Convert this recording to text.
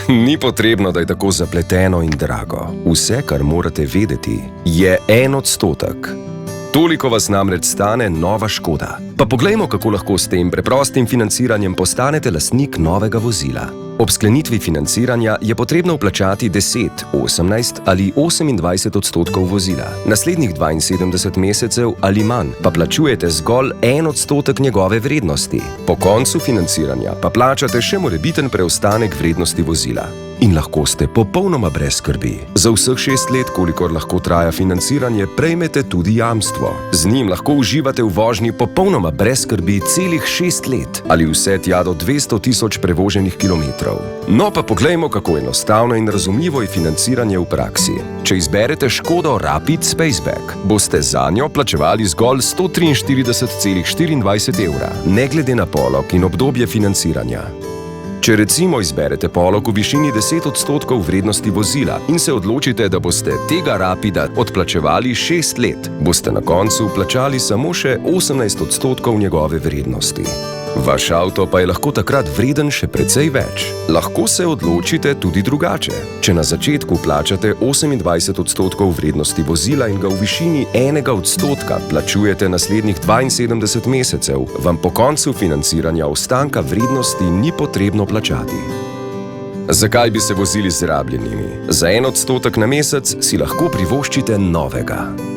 Ni potrebno, da je tako zapleteno in drago. Vse, kar morate vedeti, je 1%. Toliko vas namreč stane nova Škoda. Pa poglejmo, kako lahko s tem preprostim financiranjem postanete lastnik novega vozila. Ob sklenitvi financiranja je potrebno vplačati 10, 18 ali 28% vozila. Naslednjih 72 mesecev ali manj pa plačujete zgolj 1% njegove vrednosti. Po koncu financiranja pa plačate še morebiten preostanek vrednosti vozila. In lahko ste popolnoma brez skrbi. Za vseh 6 let, kolikor lahko traja financiranje, prejmete tudi jamstvo. Z njim lahko uživate v vožnji popolnoma brez skrbi celih 6 let ali vse tja do 200 000 prevoženih kilometrov. No pa poglejmo, kako enostavno in razumljivo je financiranje v praksi. Če izberete Škodo Rapid Spaceback, boste zanjo plačevali zgolj 143,24 evra, ne glede na polog in obdobje financiranja. Če recimo izberete polog v višini 10% vrednosti vozila in se odločite, da boste tega Rapida odplačevali 6 let, boste na koncu plačali samo še 18% njegove vrednosti. Vaš avto pa je lahko takrat vreden še precej več. Lahko se odločite tudi drugače. Če na začetku plačate 28% vrednosti vozila in ga v višini 1% plačujete naslednjih 72 mesecev, vam po koncu financiranja ostanka vrednosti ni potrebno plačati. Zakaj bi se vozili z rabljenimi? Za 1% na mesec si lahko privoščite novega.